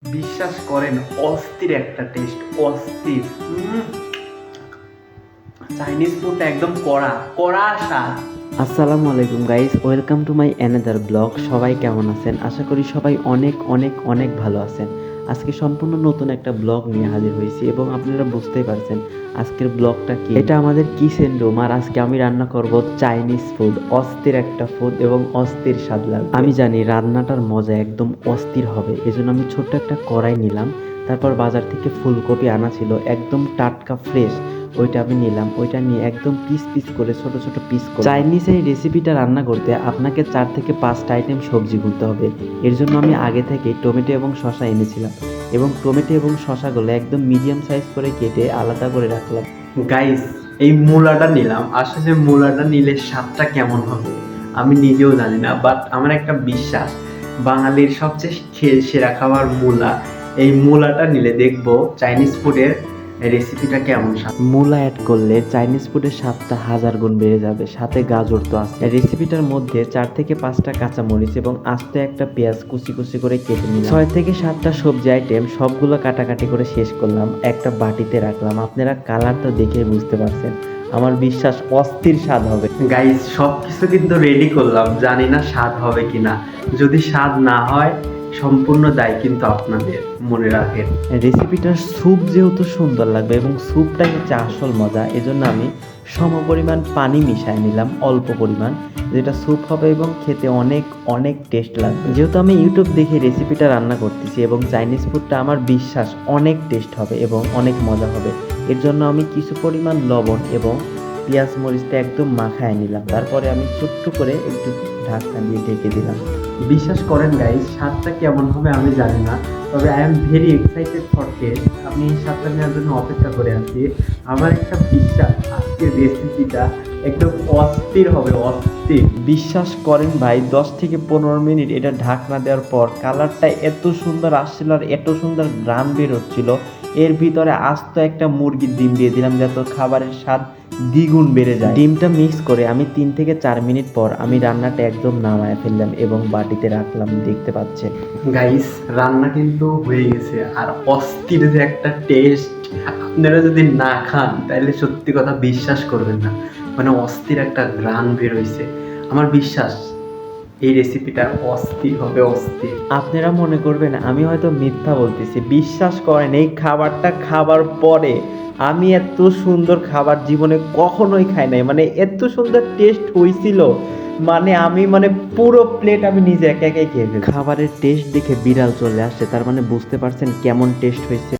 বিশ্বাস করেন অস্থির একটা টেস্ট, অস্থির। চাইনিজ ফুডটা একদম কড়া কড়া স্বাদ। আসসালামু আলাইকুম guys, welcome to my another blog. সবাই কেমন আছেন? আশা করি সবাই অনেক অনেক অনেক ভালো আছেন। আজকে সম্পূর্ণ নতুন একটা ব্লগ নিয়ে হাজির হয়েছি এবং আপনারা বুঝতেই পারছেন আজকের ব্লগটা কি। এটা আমাদের কিচেন রুম, আর আজকে আমি রান্না করব চাইনিজ ফুড। অস্থির একটা ফুড এবং অস্থির স্বাদ লাগবে। আমি জানি রান্নাটার মজা একদম অস্থির হবে, এজন্য আমি ছোট্ট একটা কড়াই নিলাম। তারপর বাজার থেকে ফুলকপি আনা ছিল, একদম টাটকা ফ্রেশ। ওইটা আমি নিলাম, ওইটা নিয়ে একদম পিস পিস করে ছোট ছোট পিস করে। চাইনিজ এই রেসিপিটা রান্না করতে আপনাকে 4 থেকে 5টা আইটেম সবজি গুনতে হবে। এর জন্য আমি আগে থেকে টমেটো এবং শসা এনেছিলাম এবং টমেটো এবং শসাগুলো একদম মিডিয়াম সাইজ করে কেটে আলাদা করে রাখলাম। গাইস, এই মূলাটা নিলাম। আসলে মূলাটা নিলে স্বাদটা কেমন হবে আমি নিজেও জানি না, বাট আমার একটা বিশ্বাস, বাঙালির সবচেয়ে সেরা খাবার মূলা। এই মূলাটা নিলে দেখবো চাইনিজ ফুডের রেসিপিটা কেমন স্বাদ। মূলা অ্যাড করলে চাইনিজ ফুডের স্বাদটা 1000 গুণ বেড়ে যাবে। সাথে গাজর তো আছে। রেসিপিটার মধ্যে 4 থেকে 5টা কাঁচামরিচ এবং আস্ত একটা পেঁয়াজ কুচি কুচি করে কেটে নিলাম। 6 থেকে 7টা সবজি আইটেম সবগুলো কাটাকাটি করে শেষ করলাম, একটা বাটিতে রাখলাম। আপনারা কালারটা দেখে বুঝতে পারছেন, আমার বিশ্বাস অস্থির স্বাদ হবে। গাইস, সবকিছু কিন্তু রেডি করলাম, জানি না স্বাদ হবে কিনা। যদি স্বাদ না হয় সম্পূর্ণ দায় কিন্তু আপনাদের, মনে রাখেন। রেসিপিটার স্যুপ যেহেতু সুন্দর লাগবে এবং স্যুপটাই হচ্ছে আসল মজা, এজন্য আমি সমপরিমাণ পানি মিশিয়ে নিলাম, অল্প পরিমাণ, যেটা স্যুপ হবে এবং খেতে অনেক অনেক টেস্ট লাগবে। যেহেতু আমি ইউটিউব দেখে রেসিপিটা রান্না করতেছি এবং চাইনিজ ফুডটা আমার বিশ্বাস অনেক টেস্ট হবে এবং অনেক মজা হবে, এর জন্য আমি কিছু পরিমাণ লবণ এবং পেঁয়াজ মরিচটা একদম মাখায় নিলাম। তারপরে আমি ছোট্ট করে একটু ঢাকনা দিয়ে ঢেকে দিলাম। বিশ্বাস করেন গাইস, স্বাদটা কেমন হবে আমি জানি না, তবে I am very excited for test. আমি এই স্বাদটা নেওয়ার জন্য অপেক্ষা করে আছি। আমার একটা বিশ্বাস, আজকের রেসিপিটা একদম অস্থির হবে, অস্থির। বিশ্বাস করেন ভাই, 10 থেকে 15 মিনিট এটা ঢাকনা দেওয়ার পর কালারটা এত সুন্দর আসছিল আর এত সুন্দর গ্রান বের হচ্ছিল। এর ভিতরে আস্ত একটা মুরগির ডিম দিয়ে দিলাম, যাতে খাবারের স্বাদ দ্বিগুণ বেড়ে যায়। ডিমটা মিক্স করে আমি 3 থেকে 4 মিনিট পর আমি রান্নাটা একদম নামায় ফেললাম এবং বাটিতে রাখলাম, দেখতে পাচ্ছেন। গাইস, রান্না কিন্তু হয়ে গেছে, আর অস্থির যে একটা টেস্ট, আপনারা যদি না খান তাহলে সত্যি কথা বিশ্বাস করবেন না। মানে অস্থির একটা গ্রান বের হয়েছে। আমার বিশ্বাস এই রেসিপিটা অস্থির হবে, অস্থির। আপনারা মনে করবেন আমি হয়তো মিথ্যা বলতেছি, বিশ্বাস করেন এই খাবারটা খাবার পরে আমি এত সুন্দর খাবার জীবনে কখনোই খাই নাই। মানে এত সুন্দর টেস্ট হয়েছিল, মানে আমি মানে পুরো প্লেট আমি নিজে একা একাই খেয়ে ফেলি। খাবারের টেস্ট দেখে বিড়াল চলে আসছে, তার মানে বুঝতে পারছেন কেমন টেস্ট হয়েছে।